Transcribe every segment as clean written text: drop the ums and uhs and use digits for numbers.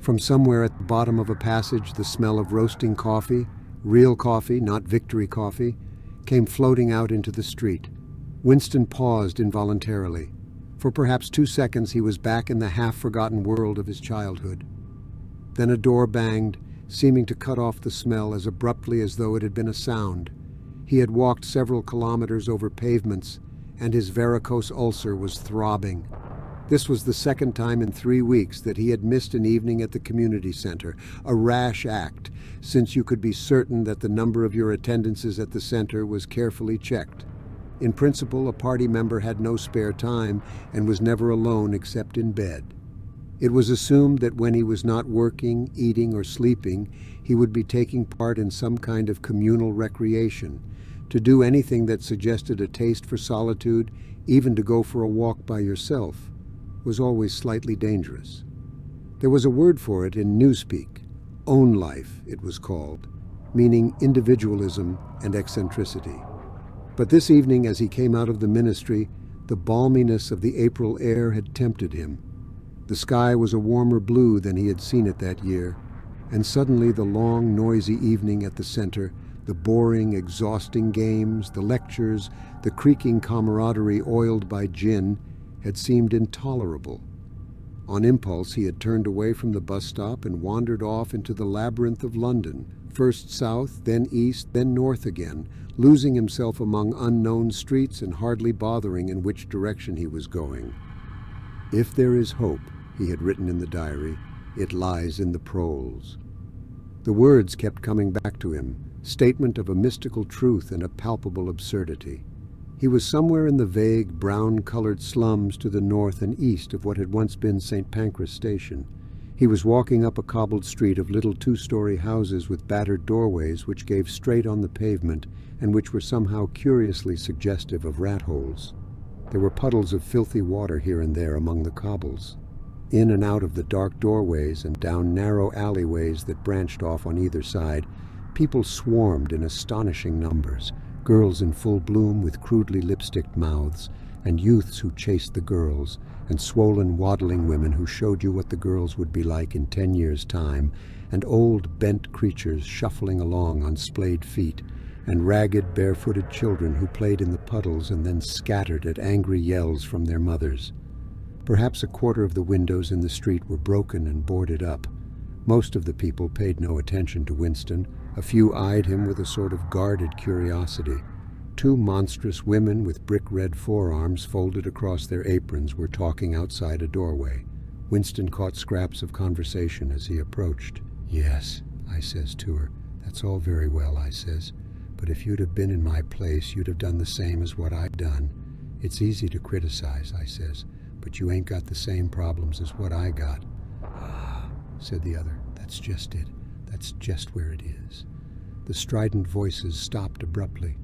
From somewhere at the bottom of a passage, the smell of roasting coffee, real coffee, not Victory coffee, came floating out into the street. Winston paused involuntarily. For perhaps 2 seconds he was back in the half-forgotten world of his childhood. Then a door banged, seeming to cut off the smell as abruptly as though it had been a sound. He had walked several kilometers over pavements, and his varicose ulcer was throbbing. This was the second time in 3 weeks that he had missed an evening at the community center, a rash act, since you could be certain that the number of your attendances at the center was carefully checked. In principle, a party member had no spare time and was never alone except in bed. It was assumed that when he was not working, eating, or sleeping, he would be taking part in some kind of communal recreation. To do anything that suggested a taste for solitude, even to go for a walk by yourself, was always slightly dangerous. There was a word for it in newspeak. Own life, it was called, meaning individualism and eccentricity. But this evening, as he came out of the ministry, the balminess of the April air had tempted him. The sky was a warmer blue than he had seen it that year, and suddenly the long, noisy evening at the center, the boring, exhausting games, the lectures, the creaking camaraderie oiled by gin, had seemed intolerable. On impulse, he had turned away from the bus stop and wandered off into the labyrinth of London, first south, then east, then north again, losing himself among unknown streets and hardly bothering in which direction he was going. "If there is hope," he had written in the diary, "it lies in the proles." The words kept coming back to him, statement of a mystical truth and a palpable absurdity. He was somewhere in the vague, brown-colored slums to the north and east of what had once been St. Pancras Station. He was walking up a cobbled street of little 2-story houses with battered doorways which gave straight on the pavement and which were somehow curiously suggestive of rat holes. There were puddles of filthy water here and there among the cobbles. In and out of the dark doorways and down narrow alleyways that branched off on either side, people swarmed in astonishing numbers, girls in full bloom with crudely lipsticked mouths, and youths who chased the girls, and swollen, waddling women who showed you what the girls would be like in 10 years' time, and old, bent creatures shuffling along on splayed feet, and ragged, barefooted children who played in the puddles and then scattered at angry yells from their mothers. Perhaps a quarter of the windows in the street were broken and boarded up. Most of the people paid no attention to Winston. A few eyed him with a sort of guarded curiosity. 2 monstrous women with brick-red forearms folded across their aprons were talking outside a doorway. Winston caught scraps of conversation as he approached. "Yes," I says to her. "That's all very well," I says. "But if you'd have been in my place, you'd have done the same as what I'd done. It's easy to criticize," I says, "but you ain't got the same problems as what I got." "Ah," said the other, "that's just it. That's just where it is." The strident voices stopped abruptly.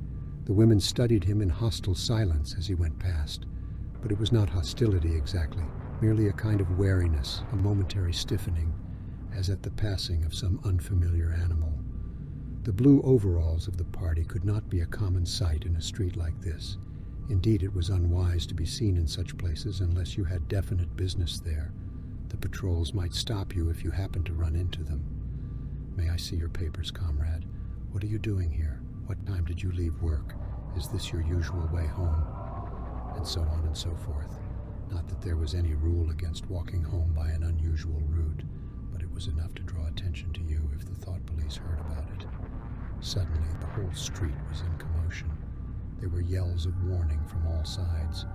The women studied him in hostile silence as he went past. But it was not hostility exactly, merely a kind of wariness, a momentary stiffening, as at the passing of some unfamiliar animal. The blue overalls of the party could not be a common sight in a street like this. Indeed, it was unwise to be seen in such places unless you had definite business there. The patrols might stop you if you happened to run into them. "May I see your papers, comrade? What are you doing here? What time did you leave work? Is this your usual way home?" And so on and so forth. Not that there was any rule against walking home by an unusual route, but it was enough to draw attention to you if the thought police heard about it. Suddenly, the whole street was in commotion. There were yells of warning from all sides.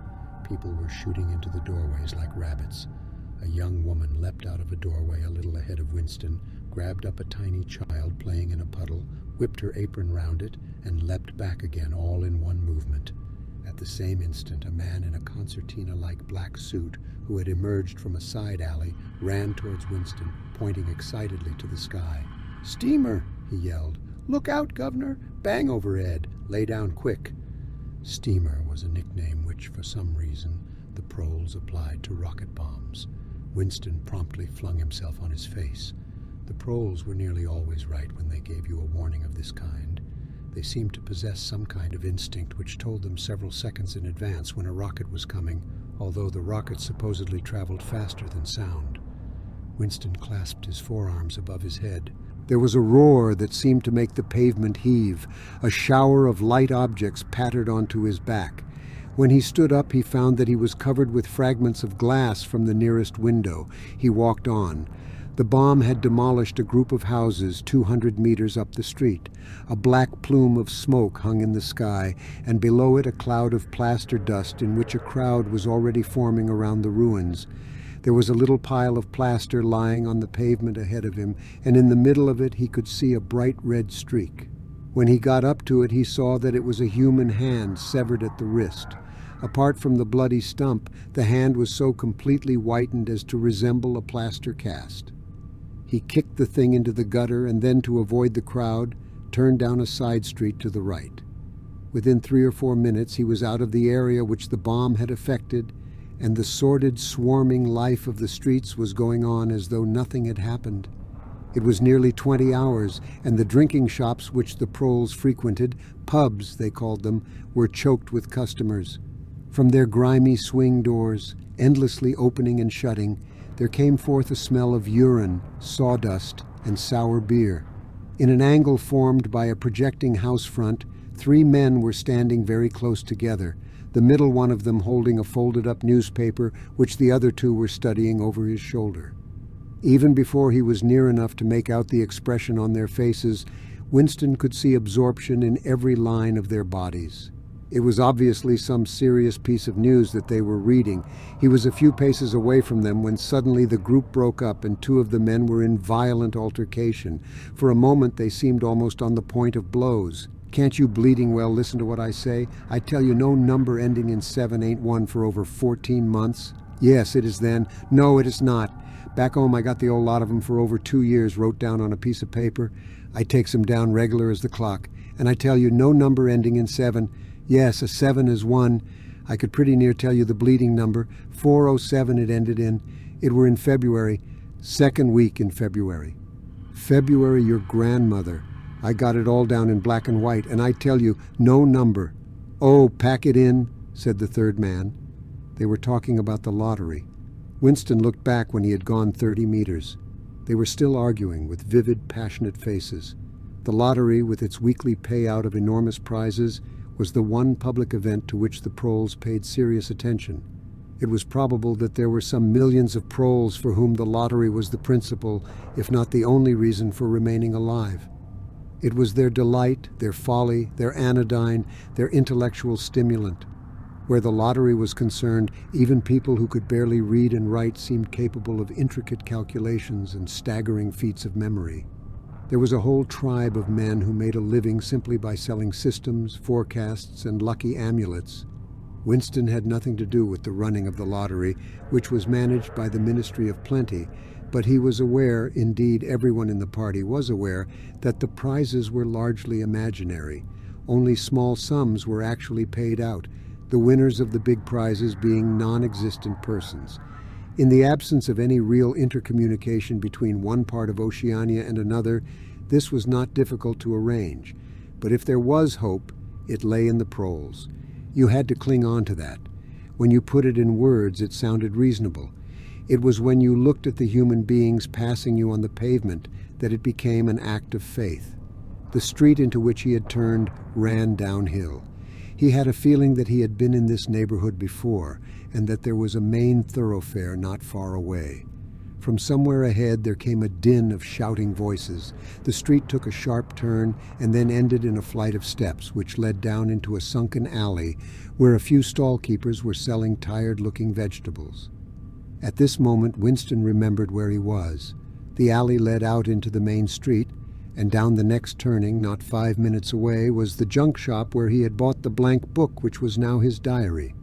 People were shooting into the doorways like rabbits. A young woman leapt out of a doorway a little ahead of Winston, grabbed up a tiny child playing in a puddle, whipped her apron round it, and leapt back again, all in one movement. At the same instant, a man in a concertina-like black suit, who had emerged from a side alley, ran towards Winston, pointing excitedly to the sky. "Steamer!" he yelled. "Look out, Governor! Bang overhead! Lay down quick!" Steamer was a nickname which, for some reason, the proles applied to rocket bombs. Winston promptly flung himself on his face. The proles were nearly always right when they gave you a warning of this kind. They seemed to possess some kind of instinct which told them several seconds in advance when a rocket was coming, although the rocket supposedly traveled faster than sound. Winston clasped his forearms above his head. There was a roar that seemed to make the pavement heave. A shower of light objects pattered onto his back. When he stood up, he found that he was covered with fragments of glass from the nearest window. He walked on. The bomb had demolished a group of houses 200 meters up the street. A black plume of smoke hung in the sky, and below it a cloud of plaster dust in which a crowd was already forming around the ruins. There was a little pile of plaster lying on the pavement ahead of him, and in the middle of it he could see a bright red streak. When he got up to it, he saw that it was a human hand severed at the wrist. Apart from the bloody stump, the hand was so completely whitened as to resemble a plaster cast. He kicked the thing into the gutter and then, to avoid the crowd, turned down a side street to the right. Within 3 or 4 minutes he was out of the area which the bomb had affected, and the sordid, swarming life of the streets was going on as though nothing had happened. It was nearly 20 hours, and the drinking shops which the proles frequented, pubs they called them, were choked with customers. From their grimy swing doors, endlessly opening and shutting, there came forth a smell of urine, sawdust, and sour beer. In an angle formed by a projecting house front, 3 men were standing very close together, the middle one of them holding a folded-up newspaper which the other 2 were studying over his shoulder. Even before he was near enough to make out the expression on their faces, Winston could see absorption in every line of their bodies. It was obviously some serious piece of news that they were reading. He was a few paces away from them when suddenly the group broke up and 2 of the men were in violent altercation. For a moment they seemed almost on the point of blows. "Can't you bleeding well listen to what I say? I tell you, no number ending in 7 ain't won for over 14 months. Yes, it is then. No, it is not. Back home I got the old lot of 'em for over 2 years wrote down on a piece of paper. I takes 'em down regular as the clock. And I tell you, no number ending in 7. Yes, a 7 is 1. I could pretty near tell you the bleeding number. 407 it ended in. It were in February. 2nd week in February. February, your grandmother. I got it all down in black and white, and I tell you, no number. Oh, pack it in, said the 3rd man. They were talking about the lottery. Winston looked back when he had gone 30 meters. They were still arguing with vivid, passionate faces. The lottery, with its weekly payout of enormous prizes, was the one public event to which the proles paid serious attention. It was probable that there were some millions of proles for whom the lottery was the principal, if not the only reason for remaining alive. It was their delight, their folly, their anodyne, their intellectual stimulant. Where the lottery was concerned, even people who could barely read and write seemed capable of intricate calculations and staggering feats of memory. There was a whole tribe of men who made a living simply by selling systems, forecasts, and lucky amulets. Winston had nothing to do with the running of the lottery, which was managed by the Ministry of Plenty, but he was aware, indeed everyone in the party was aware, that the prizes were largely imaginary. Only small sums were actually paid out, the winners of the big prizes being non-existent persons. In the absence of any real intercommunication between one part of Oceania and another, this was not difficult to arrange. But if there was hope, it lay in the proles. You had to cling on to that. When you put it in words, it sounded reasonable. It was when you looked at the human beings passing you on the pavement that it became an act of faith. The street into which he had turned ran downhill. He had a feeling that he had been in this neighborhood before, and that there was a main thoroughfare not far away. From somewhere ahead there came a din of shouting voices. The street took a sharp turn and then ended in a flight of steps which led down into a sunken alley where a few stall-keepers were selling tired-looking vegetables. At this moment Winston remembered where he was. The alley led out into the main street, and down the next turning, not 5 minutes away, was the junk shop where he had bought the blank book which was now his diary.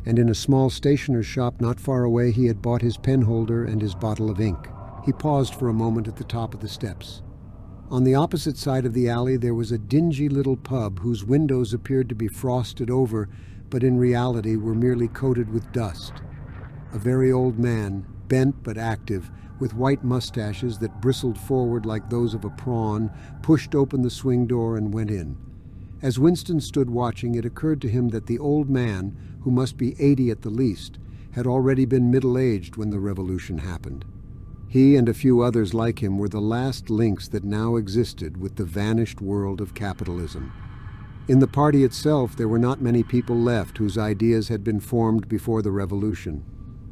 And in a small stationer's shop not far away he had bought his penholder and his bottle of ink. He paused for a moment at the top of the steps. On the opposite side of the alley there was a dingy little pub whose windows appeared to be frosted over, but in reality were merely coated with dust. A very old man, bent but active, with white mustaches that bristled forward like those of a prawn, pushed open the swing door and went in. As Winston stood watching, it occurred to him that the old man, who must be 80 at the least, had already been middle-aged when the revolution happened. He and a few others like him were the last links that now existed with the vanished world of capitalism. In the party itself, there were not many people left whose ideas had been formed before the revolution.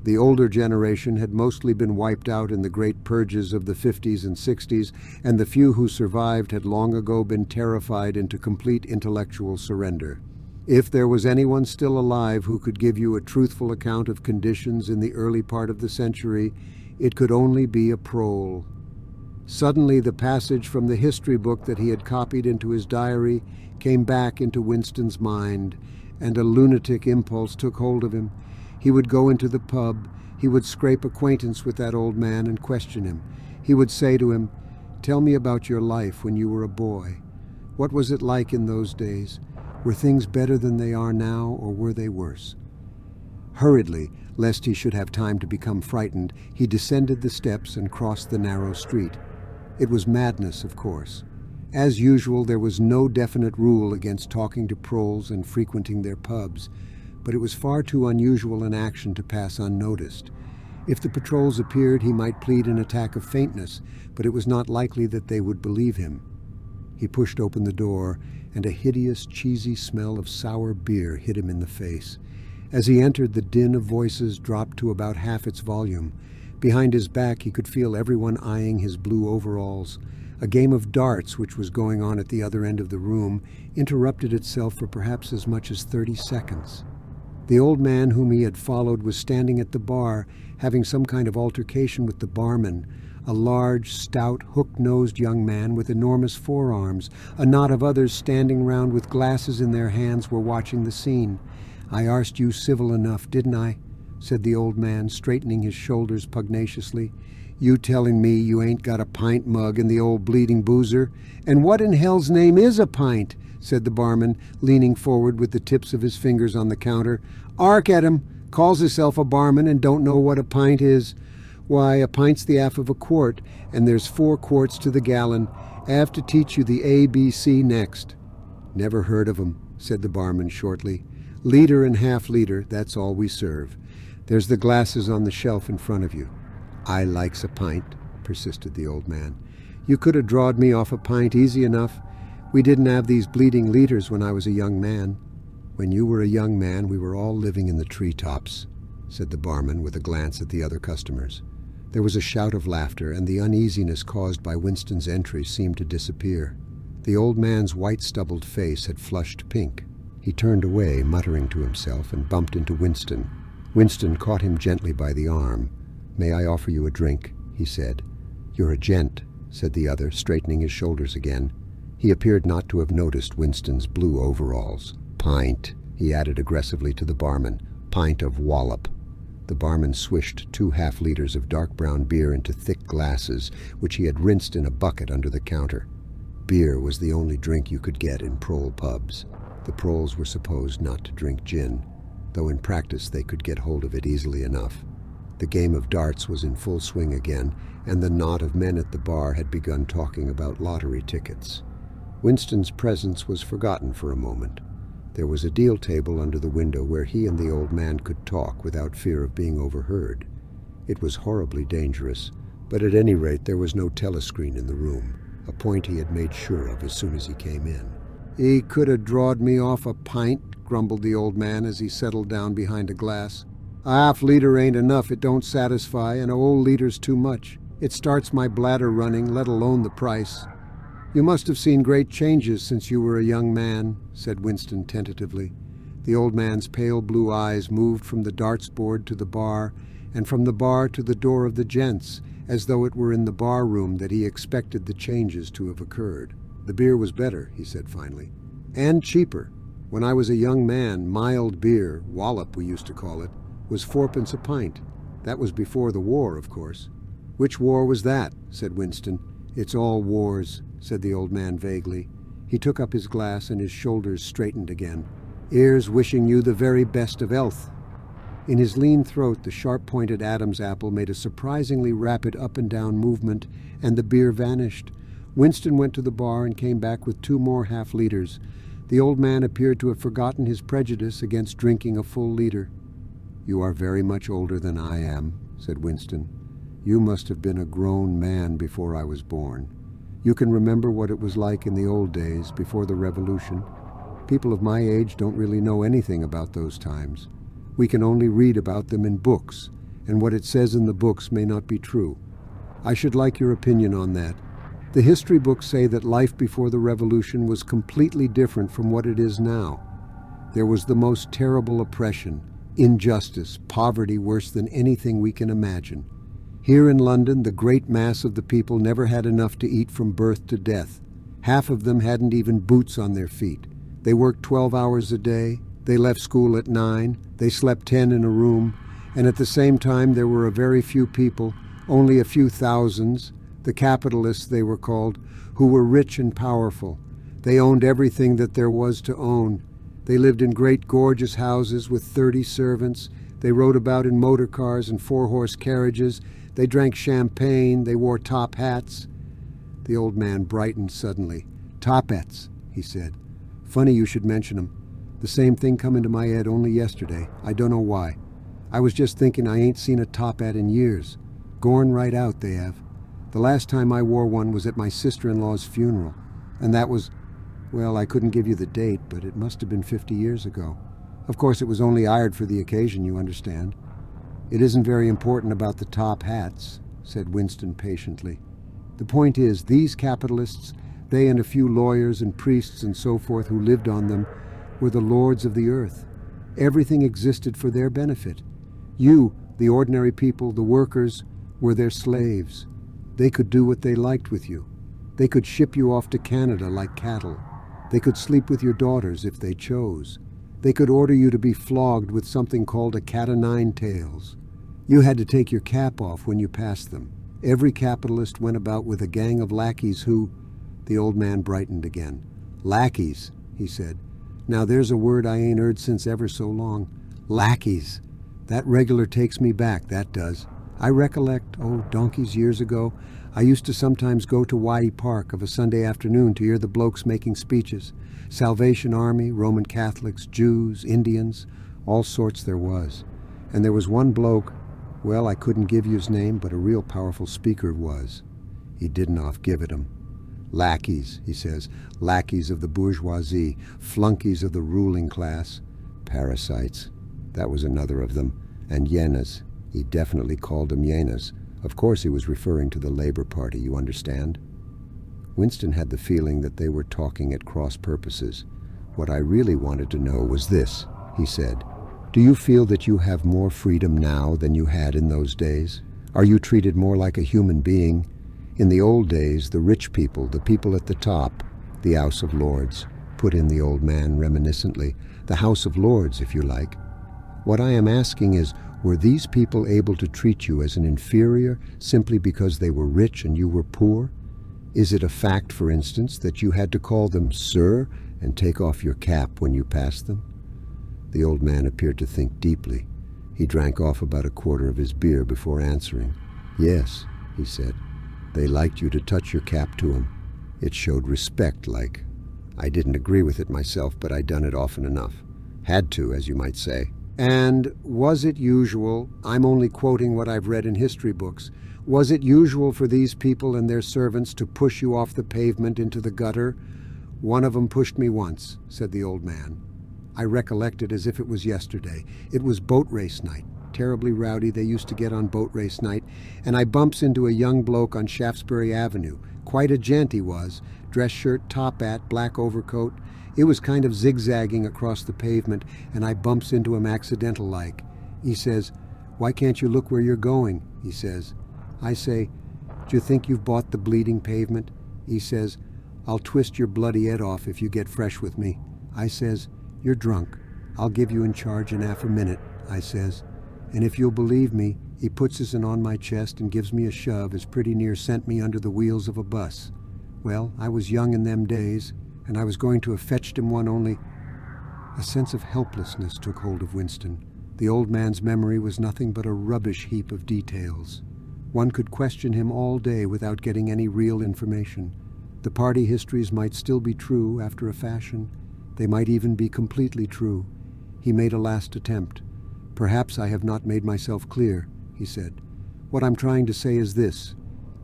The older generation had mostly been wiped out in the great purges of the 50s and 60s, and the few who survived had long ago been terrified into complete intellectual surrender. If there was anyone still alive who could give you a truthful account of conditions in the early part of the century, it could only be a prole. Suddenly, the passage from the history book that he had copied into his diary came back into Winston's mind, and a lunatic impulse took hold of him. He would go into the pub. He would scrape acquaintance with that old man and question him. He would say to him, "Tell me about your life when you were a boy. What was it like in those days? Were things better than they are now, or were they worse?" Hurriedly, lest he should have time to become frightened, he descended the steps and crossed the narrow street. It was madness, of course. As usual, there was no definite rule against talking to proles and frequenting their pubs, but it was far too unusual an action to pass unnoticed. If the patrols appeared, he might plead an attack of faintness, but it was not likely that they would believe him. He pushed open the door, and a hideous, cheesy smell of sour beer hit him in the face. As he entered, the din of voices dropped to about half its volume. Behind his back, he could feel everyone eyeing his blue overalls. A game of darts, which was going on at the other end of the room, interrupted itself for perhaps as much as 30 seconds. The old man whom he had followed was standing at the bar, having some kind of altercation with the barman, a large, stout, hook-nosed young man with enormous forearms. A knot of others standing round with glasses in their hands were watching the scene. "I arst you civil enough, didn't I?" said the old man, straightening his shoulders pugnaciously. "You telling me you ain't got a pint mug in the old bleeding boozer? And what in hell's name is a pint?" said the barman, leaning forward with the tips of his fingers on the counter. "Ark at him! Calls hisself a barman and don't know what a pint is. Why, a pint's the half of a quart, and there's 4 quarts to the gallon. I have to teach you the ABC next." "Never heard of 'em," said the barman shortly. "Liter and half-liter, that's all we serve. There's the glasses on the shelf in front of you." "I likes a pint," persisted the old man. "You could have drawed me off a pint easy enough. We didn't have these bleeding liters when I was a young man." "When you were a young man, we were all living in the treetops," said the barman with a glance at the other customers. There was a shout of laughter, and the uneasiness caused by Winston's entry seemed to disappear. The old man's white-stubbled face had flushed pink. He turned away, muttering to himself, and bumped into Winston. Winston caught him gently by the arm. "May I offer you a drink?" he said. "You're a gent," said the other, straightening his shoulders again. He appeared not to have noticed Winston's blue overalls. "Pint," he added aggressively to the barman. "Pint of wallop." The barman swished 2 half-liters of dark brown beer into thick glasses, which he had rinsed in a bucket under the counter. Beer was the only drink you could get in prole pubs. The proles were supposed not to drink gin, though in practice they could get hold of it easily enough. The game of darts was in full swing again, and the knot of men at the bar had begun talking about lottery tickets. Winston's presence was forgotten for a moment. There was a deal table under the window where he and the old man could talk without fear of being overheard. It was horribly dangerous, but at any rate there was no telescreen in the room, a point he had made sure of as soon as he came in. "He could have drawed me off a pint," grumbled the old man as he settled down behind a glass. "A half-liter ain't enough, it don't satisfy, and a whole liter's too much. It starts my bladder running, let alone the price." "You must have seen great changes since you were a young man," said Winston tentatively. The old man's pale blue eyes moved from the darts board to the bar, and from the bar to the door of the gents, as though it were in the bar room that he expected the changes to have occurred. "The beer was better," he said finally, "and cheaper. When I was a young man, mild beer, wallop we used to call it, was 4 pence a pint. That was before the war, of course." "Which war was that?" said Winston. "It's all wars," said the old man vaguely. He took up his glass and his shoulders straightened again. "'Ere's wishing you the very best of 'ealth." In his lean throat, the sharp-pointed Adam's apple made a surprisingly rapid up-and-down movement, and the beer vanished. Winston went to the bar and came back with 2 more half-liters. The old man appeared to have forgotten his prejudice against drinking a full liter. "You are very much older than I am," said Winston. You must have been a grown man before I was born. You can remember what it was like in the old days, before the revolution. People of my age don't really know anything about those times. We can only read about them in books, and what it says in the books may not be true. I should like your opinion on that. The history books say that life before the revolution was completely different from what it is now. There was the most terrible oppression, injustice, poverty worse than anything we can imagine. Here in London, the great mass of the people never had enough to eat from birth to death. Half of them hadn't even boots on their feet. They worked 12 hours a day, they left school at 9, they slept 10 in a room, and at the same time there were a very few people, only a few thousands, the capitalists they were called, who were rich and powerful. They owned everything that there was to own. They lived in great gorgeous houses with 30 servants. They rode about in motor cars and 4-horse carriages. They drank champagne. They wore top hats. The old man brightened suddenly. Top hats, he said. Funny you should mention 'em. The same thing come into my head only yesterday. I don't know why. I was just thinking I ain't seen a top hat in years. Gorn right out, they have. The last time I wore one was at my sister-in-law's funeral. And that was, well, I couldn't give you the date, but it must have been 50 years ago. Of course, it was only hired for the occasion, you understand. It isn't very important about the top hats, said Winston patiently. The point is, these capitalists, they and a few lawyers and priests and so forth who lived on them, were the lords of the earth. Everything existed for their benefit. You, the ordinary people, the workers, were their slaves. They could do what they liked with you. They could ship you off to Canada like cattle. They could sleep with your daughters if they chose. They could order you to be flogged with something called a cat-o'-nine tails. You had to take your cap off when you passed them. Every capitalist went about with a gang of lackeys who... The old man brightened again. Lackeys, he said. Now there's a word I ain't heard since ever so long. Lackeys. That regular takes me back, that does. I recollect, donkeys years ago, I used to sometimes go to Wye Park of a Sunday afternoon to hear the blokes making speeches. Salvation Army, Roman Catholics, Jews, Indians, all sorts there was. And there was one bloke, well, I couldn't give you his name, but a real powerful speaker was. He didn't off give it 'em. Lackeys, he says, lackeys of the bourgeoisie, flunkies of the ruling class. Parasites. That was another of them. And hyenas. He definitely called them hyenas. Of course he was referring to the Labour Party, you understand? Winston had the feeling that they were talking at cross purposes. What I really wanted to know was this, he said. Do you feel that you have more freedom now than you had in those days? Are you treated more like a human being? In the old days, the rich people, the people at the top, the House of Lords, put in the old man reminiscently, the House of Lords, if you like. What I am asking is, were these people able to treat you as an inferior simply because they were rich and you were poor? Is it a fact, for instance, that you had to call them sir and take off your cap when you passed them? The old man appeared to think deeply. He drank off about a quarter of his beer before answering. Yes, he said. They liked you to touch your cap to 'em. It showed respect, like. I didn't agree with it myself, but I done it often enough. Had to, as you might say. And was it usual, I'm only quoting what I've read in history books, was it usual for these people and their servants to push you off the pavement into the gutter? One of 'em pushed me once, said the old man. I recollect it as if it was yesterday. It was boat race night. Terribly rowdy they used to get on boat race night, and I bumps into a young bloke on Shaftesbury Avenue. Quite a gent he was, dress shirt, top hat, black overcoat. It was kind of zigzagging across the pavement, and I bumps into him accidental-like. He says, "Why can't you look where you're going?" he says. I say, "D'you think you've bought the bleeding pavement?" He says, "I'll twist your bloody head off if you get fresh with me." I says, "You're drunk. I'll give you in charge in half a minute," I says. And if you'll believe me, he puts his hand on my chest and gives me a shove as pretty near sent me under the wheels of a bus. Well, I was young in them days, and I was going to have fetched him one only... A sense of helplessness took hold of Winston. The old man's memory was nothing but a rubbish heap of details. One could question him all day without getting any real information. The party histories might still be true after a fashion. They might even be completely true. He made a last attempt. "Perhaps I have not made myself clear," he said. What I'm trying to say is this.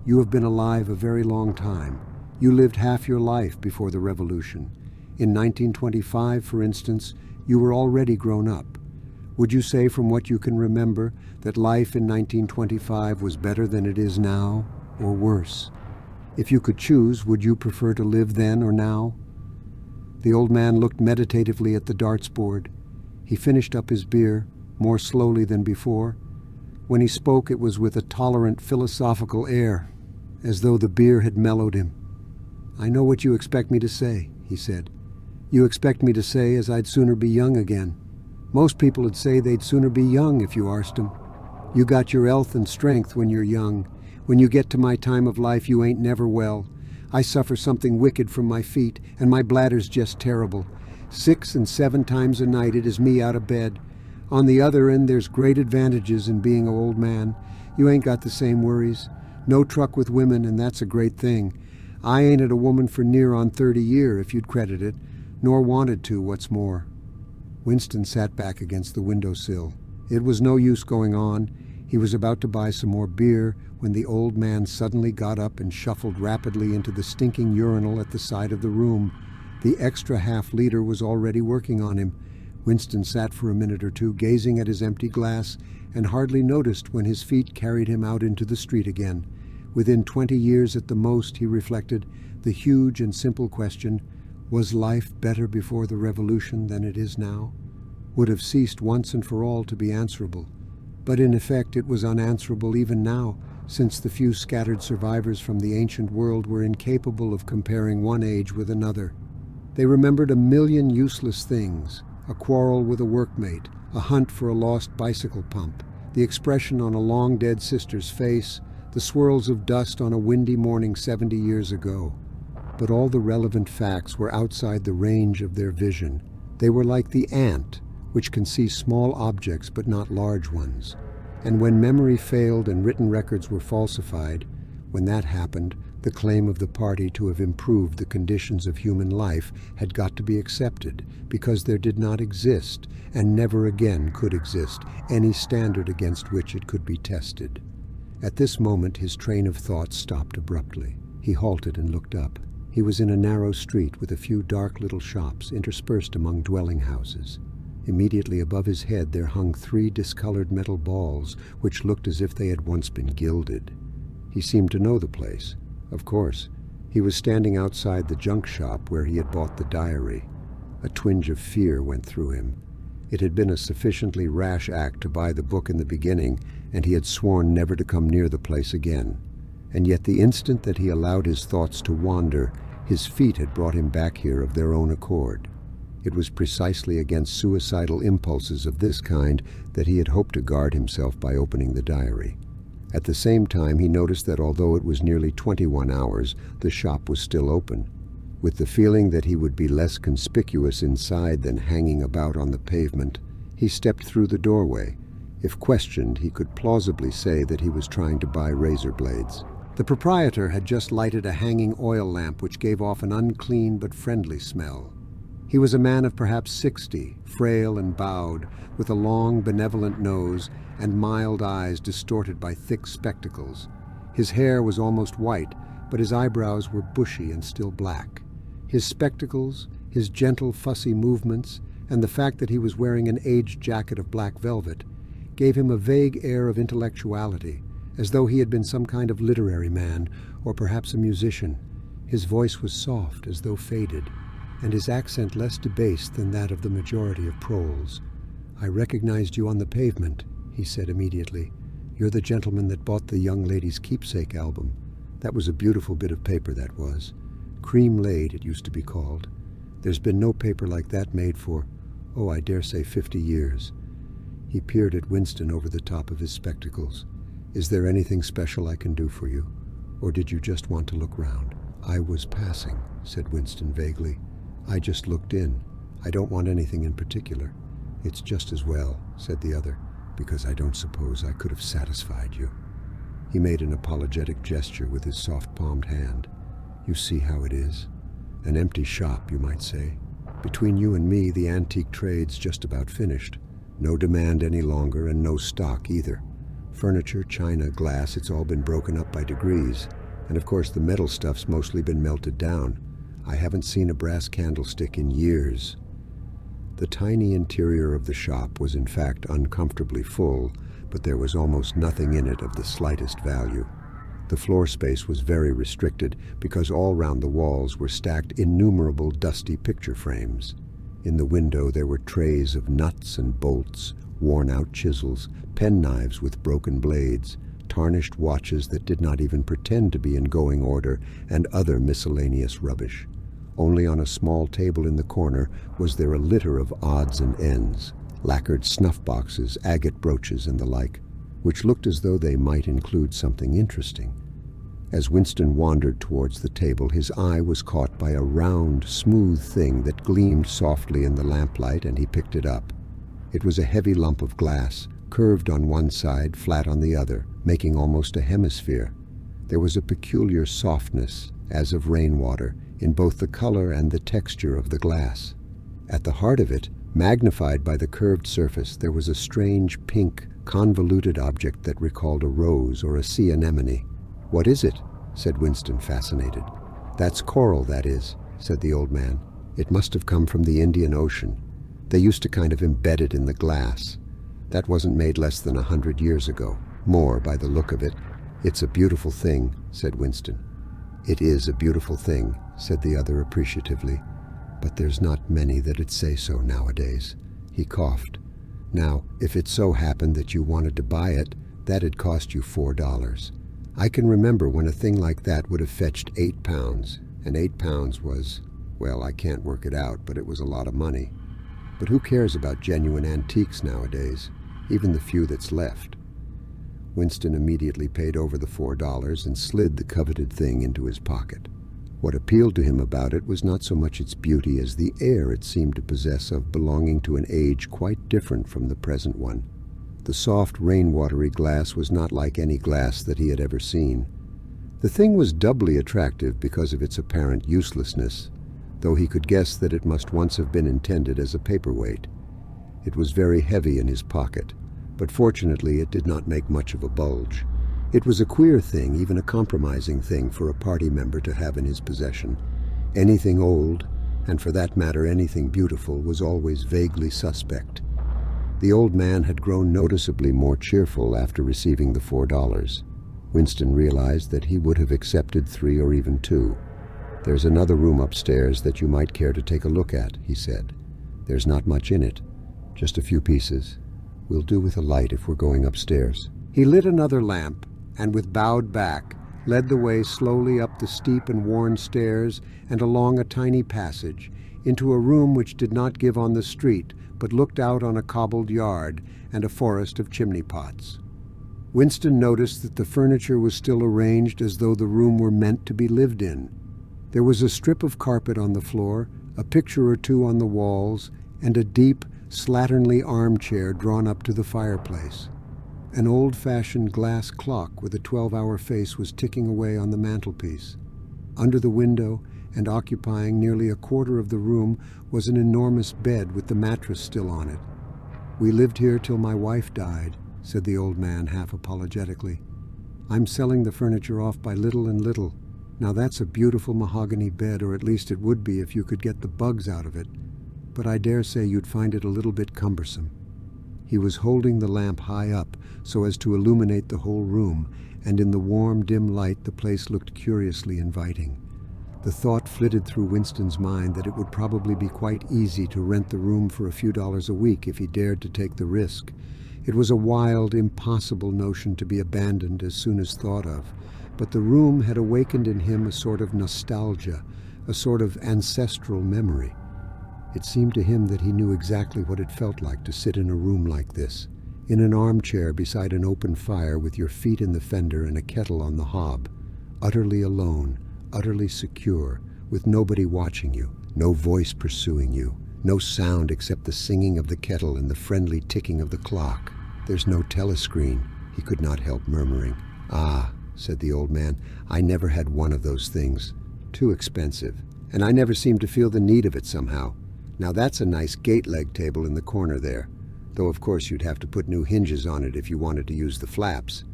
You have been alive a very long time. You lived half your life before the revolution. In 1925, for instance, you were already grown up. Would you say from what you can remember that life in 1925 was better than it is now, or worse? If you could choose, would you prefer to live then or now? The old man looked meditatively at the darts board. He finished up his beer, more slowly than before. When he spoke, it was with a tolerant, philosophical air, as though the beer had mellowed him. "I know what you expect me to say," he said. "You expect me to say as I'd sooner be young again. Most people would say they'd sooner be young if you arst 'em. You got your health and strength when you're young. When you get to my time of life, you ain't never well. I suffer something wicked from my feet, and my bladder's just terrible. 6 and 7 times a night it is me out of bed. On the other end, there's great advantages in being an old man. You ain't got the same worries. No truck with women, and that's a great thing. I ain't had a woman for near on 30 year, if you'd credit it, nor wanted to, what's more." Winston sat back against the windowsill. It was no use going on. He was about to buy some more beer when the old man suddenly got up and shuffled rapidly into the stinking urinal at the side of the room. The extra half-liter was already working on him. Winston sat for a minute or two, gazing at his empty glass, and hardly noticed when his feet carried him out into the street again. Within 20 years at the most, he reflected, the huge and simple question, was life better before the revolution than it is now? Would have ceased once and for all to be answerable. But in effect it was unanswerable even now, since the few scattered survivors from the ancient world were incapable of comparing one age with another. They remembered a million useless things, a quarrel with a workmate, a hunt for a lost bicycle pump, the expression on a long-dead sister's face, the swirls of dust on a windy morning 70 years ago. But all the relevant facts were outside the range of their vision. They were like the ant, which can see small objects but not large ones. And when memory failed and written records were falsified, when that happened, the claim of the party to have improved the conditions of human life had got to be accepted, because there did not exist, and never again could exist, any standard against which it could be tested. At this moment his train of thought stopped abruptly. He halted and looked up. He was in a narrow street with a few dark little shops interspersed among dwelling houses. Immediately above his head there hung 3 discolored metal balls, which looked as if they had once been gilded. He seemed to know the place. Of course. He was standing outside the junk shop where he had bought the diary. A twinge of fear went through him. It had been a sufficiently rash act to buy the book in the beginning, and he had sworn never to come near the place again. And yet the instant that he allowed his thoughts to wander, his feet had brought him back here of their own accord. It was precisely against suicidal impulses of this kind that he had hoped to guard himself by opening the diary. At the same time, he noticed that although it was nearly 21 hours, the shop was still open. With the feeling that he would be less conspicuous inside than hanging about on the pavement, he stepped through the doorway. If questioned, he could plausibly say that he was trying to buy razor blades. The proprietor had just lighted a hanging oil lamp which gave off an unclean but friendly smell. He was a man of perhaps 60, frail and bowed, with a long, benevolent nose and mild eyes distorted by thick spectacles. His hair was almost white, but his eyebrows were bushy and still black. His spectacles, his gentle, fussy movements, and the fact that he was wearing an aged jacket of black velvet, gave him a vague air of intellectuality, as though he had been some kind of literary man, or perhaps a musician. His voice was soft, as though faded, and his accent less debased than that of the majority of proles. "I recognized you on the pavement," he said immediately. "You're the gentleman that bought the Young Lady's Keepsake album. That was a beautiful bit of paper, that was. Cream laid, it used to be called. There's been no paper like that made for, I dare say 50 years. He peered at Winston over the top of his spectacles. "Is there anything special I can do for you? Or did you just want to look round?" "I was passing," said Winston vaguely. "I just looked in. I don't want anything in particular." "It's just as well," said the other, "because I don't suppose I could have satisfied you." He made an apologetic gesture with his soft-palmed hand. "You see how it is. An empty shop, you might say. Between you and me, the antique trade's just about finished. No demand any longer, and no stock either. Furniture, china, glass, it's all been broken up by degrees. And of course the metal stuff's mostly been melted down. I haven't seen a brass candlestick in years. The tiny interior of the shop was in fact uncomfortably full, but there was almost nothing in it of the slightest value. The floor space was very restricted because all round the walls were stacked innumerable dusty picture frames. In the window there were trays of nuts and bolts, worn-out chisels, penknives with broken blades, tarnished watches that did not even pretend to be in going order, and other miscellaneous rubbish. Only on a small table in the corner was there a litter of odds and ends, lacquered snuff boxes, agate brooches, and the like, which looked as though they might include something interesting. As Winston wandered towards the table, his eye was caught by a round, smooth thing that gleamed softly in the lamplight, and he picked it up. It was a heavy lump of glass, curved on one side, flat on the other, making almost a hemisphere. There was a peculiar softness, as of rainwater, in both the color and the texture of the glass. At the heart of it, magnified by the curved surface, there was a strange pink, convoluted object that recalled a rose or a sea anemone. "What is it?" said Winston, fascinated. "That's coral, that is," said the old man. "It must have come from the Indian Ocean. They used to kind of embed it in the glass. That wasn't made less than 100 years ago. More, by the look of it. It's a beautiful thing," said Winston. "It is a beautiful thing," said the other appreciatively. "But there's not many that'd say so nowadays." He coughed. "Now, if it so happened that you wanted to buy it, that'd cost you $4. I can remember when a thing like that would have fetched £8, and £8 was, well, I can't work it out, but it was a lot of money. But who cares about genuine antiques nowadays, even the few that's left?" Winston immediately paid over the $4 and slid the coveted thing into his pocket. What appealed to him about it was not so much its beauty as the air it seemed to possess of belonging to an age quite different from the present one. The soft, rain-watery glass was not like any glass that he had ever seen. The thing was doubly attractive because of its apparent uselessness, though he could guess that it must once have been intended as a paperweight. It was very heavy in his pocket, but fortunately it did not make much of a bulge. It was a queer thing, even a compromising thing, for a party member to have in his possession. Anything old, and for that matter anything beautiful, was always vaguely suspect. The old man had grown noticeably more cheerful after receiving the $4. Winston realized that he would have accepted 3 or even 2. "There's another room upstairs that you might care to take a look at," he said. "There's not much in it, just a few pieces. We'll do with a light if we're going upstairs." He lit another lamp, and with bowed back, led the way slowly up the steep and worn stairs and along a tiny passage, into a room which did not give on the street, but looked out on a cobbled yard and a forest of chimney pots. Winston noticed that the furniture was still arranged as though the room were meant to be lived in. There was a strip of carpet on the floor, a picture or two on the walls, and a deep, slatternly armchair drawn up to the fireplace. An old-fashioned glass clock with a 12-hour face was ticking away on the mantelpiece. Under the window, and occupying nearly a quarter of the room, was an enormous bed with the mattress still on it. "We lived here till my wife died," said the old man half apologetically. "I'm selling the furniture off by little and little. Now that's a beautiful mahogany bed, or at least it would be if you could get the bugs out of it. But I dare say you'd find it a little bit cumbersome." He was holding the lamp high up so as to illuminate the whole room, and in the warm, dim light the place looked curiously inviting. The thought flitted through Winston's mind that it would probably be quite easy to rent the room for a few dollars a week if he dared to take the risk. It was a wild, impossible notion to be abandoned as soon as thought of, but the room had awakened in him a sort of nostalgia, a sort of ancestral memory. It seemed to him that he knew exactly what it felt like to sit in a room like this, in an armchair beside an open fire with your feet in the fender and a kettle on the hob, utterly alone, utterly secure, with nobody watching you, no voice pursuing you, no sound except the singing of the kettle and the friendly ticking of the clock. "There's no telescreen," he could not help murmuring. "Ah," said the old man, "I never had one of those things. Too expensive, and I never seemed to feel the need of it somehow. Now that's a nice gate leg table in the corner there. though of course you'd have to put new hinges on it if you wanted to use the flaps.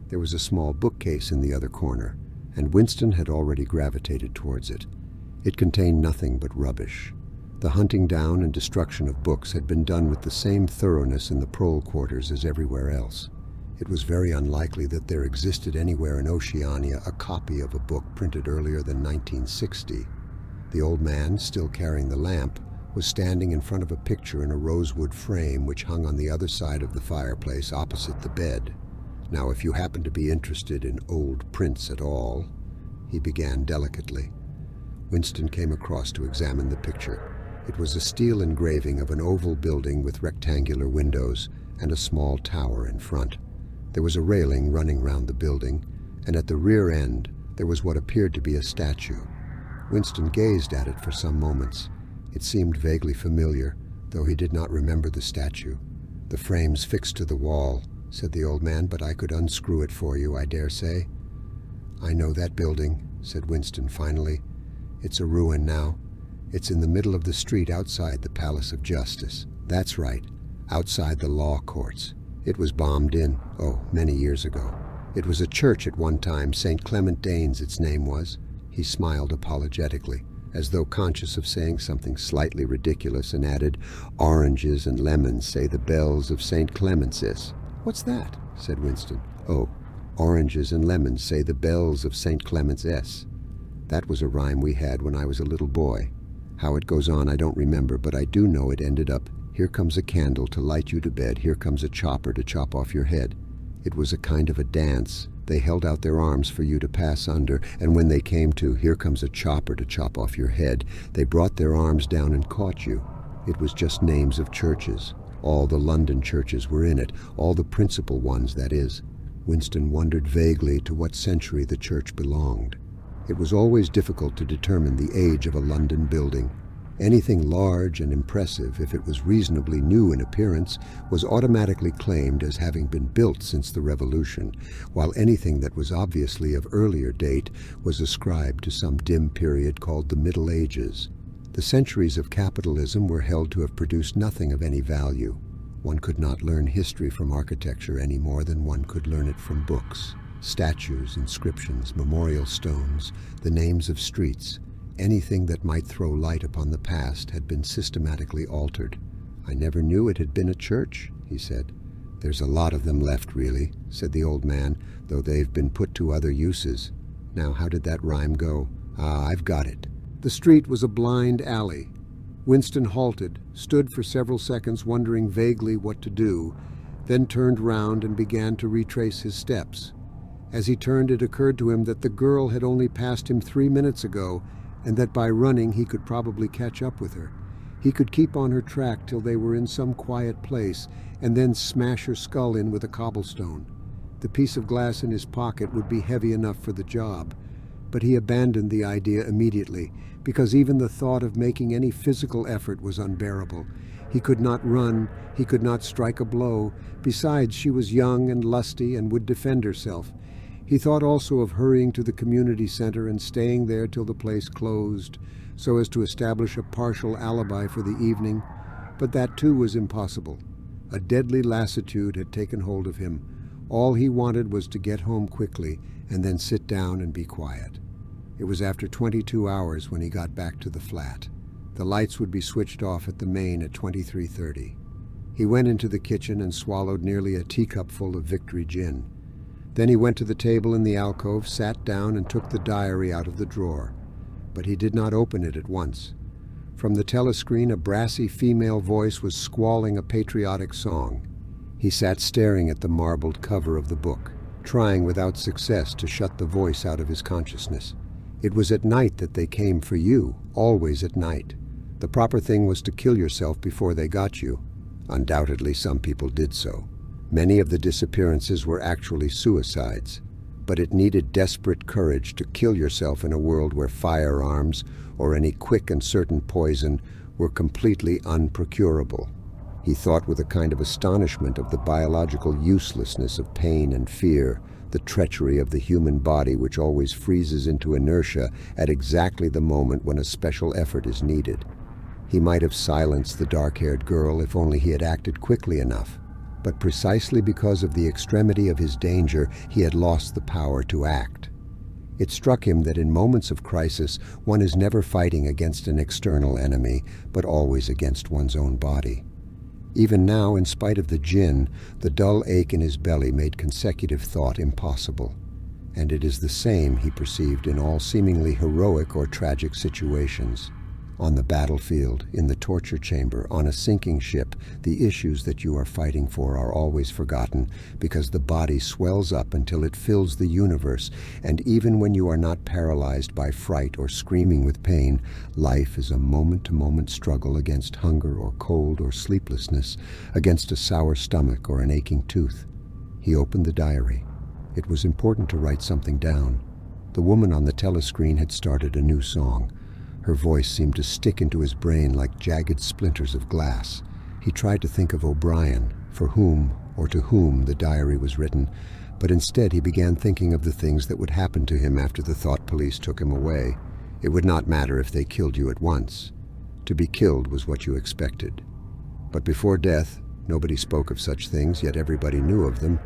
There was a small bookcase in the other corner, and Winston had already gravitated towards it. It contained nothing but rubbish. The hunting down and destruction of books had been done with the same thoroughness in the prole quarters as everywhere else. It was very unlikely that there existed anywhere in Oceania a copy of a book printed earlier than 1960. The old man, still carrying the lamp, was standing in front of a picture in a rosewood frame which hung on the other side of the fireplace opposite the bed. "Now, if you happen to be interested in old prints at all," he began delicately. Winston came across to examine the picture. It was a steel engraving of an oval building with rectangular windows and a small tower in front. There was a railing running round the building, and at the rear end there was what appeared to be a statue. Winston gazed at it for some moments. It seemed vaguely familiar, though he did not remember the statue. "The frame's fixed to the wall," said the old man, "but I could unscrew it for you, I dare say." "I know that building," said Winston finally. "It's a ruin now. It's in the middle of the street outside the Palace of Justice. That's right, outside the law courts. It was bombed in, many years ago. It was a church at one time, St. Clement Danes its name was." He smiled apologetically, as though conscious of saying something slightly ridiculous, and added, "Oranges and lemons say the bells of St. Clement's is." "What's that?" said Winston. "Oh, oranges and lemons say the bells of St. Clement's S. That was a rhyme we had when I was a little boy. How it goes on I don't remember, but I do know it ended up, 'Here comes a candle to light you to bed, here comes a chopper to chop off your head.' It was a kind of a dance. They held out their arms for you to pass under, and when they came to 'Here comes a chopper to chop off your head,' they brought their arms down and caught you. It was just names of churches. All the London churches were in it, all the principal ones, that is." Winston wondered vaguely to what century the church belonged. It was always difficult to determine the age of a London building. Anything large and impressive, if it was reasonably new in appearance, was automatically claimed as having been built since the Revolution, while anything that was obviously of earlier date was ascribed to some dim period called the Middle Ages. The centuries of capitalism were held to have produced nothing of any value. One could not learn history from architecture any more than one could learn it from books. Statues, inscriptions, memorial stones, the names of streets, anything that might throw light upon the past had been systematically altered. "I never knew it had been a church," he said. "There's a lot of them left, really," said the old man, "though they've been put to other uses. Now, how did that rhyme go? I've got it." The street was a blind alley. Winston halted, stood for several seconds wondering vaguely what to do, then turned round and began to retrace his steps. As he turned, it occurred to him that the girl had only passed him 3 minutes ago, and that by running he could probably catch up with her. He could keep on her track till they were in some quiet place, and then smash her skull in with a cobblestone. The piece of glass in his pocket would be heavy enough for the job, but he abandoned the idea immediately, because even the thought of making any physical effort was unbearable. He could not run, he could not strike a blow. Besides, she was young and lusty and would defend herself. He thought also of hurrying to the community center and staying there till the place closed, so as to establish a partial alibi for the evening, but that too was impossible. A deadly lassitude had taken hold of him. All he wanted was to get home quickly and then sit down and be quiet. It was after 22 hours when he got back to the flat. The lights would be switched off at the main at 23:30. He went into the kitchen and swallowed nearly a teacupful of Victory gin. Then he went to the table in the alcove, sat down, and took the diary out of the drawer. But he did not open it at once. From the telescreen, a brassy female voice was squalling a patriotic song. He sat staring at the marbled cover of the book, trying without success to shut the voice out of his consciousness. It was at night that they came for you, always at night. The proper thing was to kill yourself before they got you. Undoubtedly, some people did so. Many of the disappearances were actually suicides, but it needed desperate courage to kill yourself in a world where firearms or any quick and certain poison were completely unprocurable. He thought with a kind of astonishment of the biological uselessness of pain and fear, the treachery of the human body which always freezes into inertia at exactly the moment when a special effort is needed. He might have silenced the dark-haired girl if only he had acted quickly enough. But precisely because of the extremity of his danger, he had lost the power to act. It struck him that in moments of crisis, one is never fighting against an external enemy, but always against one's own body. Even now, in spite of the gin, the dull ache in his belly made consecutive thought impossible. And it is the same, he perceived, in all seemingly heroic or tragic situations. On the battlefield, in the torture chamber, on a sinking ship, the issues that you are fighting for are always forgotten because the body swells up until it fills the universe, and even when you are not paralyzed by fright or screaming with pain, life is a moment-to-moment struggle against hunger or cold or sleeplessness, against a sour stomach or an aching tooth. He opened the diary. It was important to write something down. The woman on the telescreen had started a new song. Her voice seemed to stick into his brain like jagged splinters of glass. He tried to think of O'Brien, for whom or to whom the diary was written, but instead he began thinking of the things that would happen to him after the thought police took him away. It would not matter if they killed you at once. To be killed was what you expected. But before death, nobody spoke of such things, yet everybody knew of them.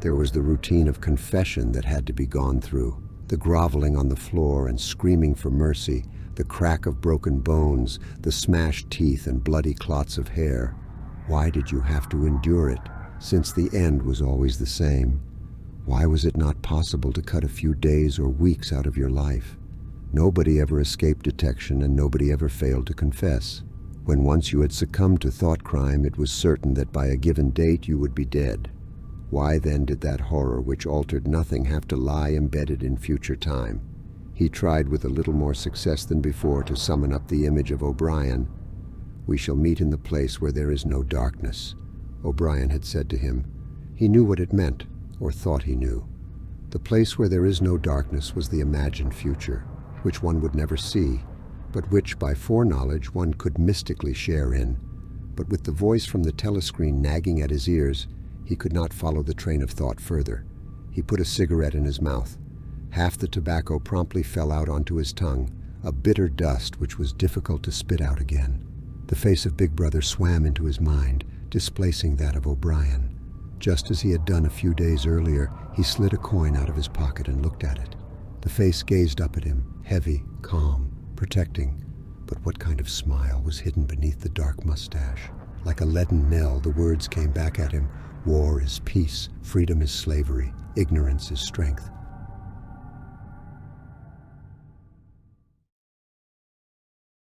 There was the routine of confession that had to be gone through, the groveling on the floor and screaming for mercy, the crack of broken bones, the smashed teeth and bloody clots of hair. Why did you have to endure it, since the end was always the same? Why was it not possible to cut a few days or weeks out of your life? Nobody ever escaped detection, and nobody ever failed to confess. When once you had succumbed to thought crime, it was certain that by a given date you would be dead. Why then did that horror which altered nothing have to lie embedded in future time? He tried with a little more success than before to summon up the image of O'Brien. "We shall meet in the place where there is no darkness," O'Brien had said to him. He knew what it meant, or thought he knew. The place where there is no darkness was the imagined future, which one would never see, but which by foreknowledge one could mystically share in. But with the voice from the telescreen nagging at his ears, he could not follow the train of thought further. He put a cigarette in his mouth. Half the tobacco promptly fell out onto his tongue, a bitter dust which was difficult to spit out again. The face of Big Brother swam into his mind, displacing that of O'Brien. Just as he had done a few days earlier, he slid a coin out of his pocket and looked at it. The face gazed up at him, heavy, calm, protecting. But what kind of smile was hidden beneath the dark mustache? Like a leaden knell, the words came back at him. War is peace, freedom is slavery, ignorance is strength.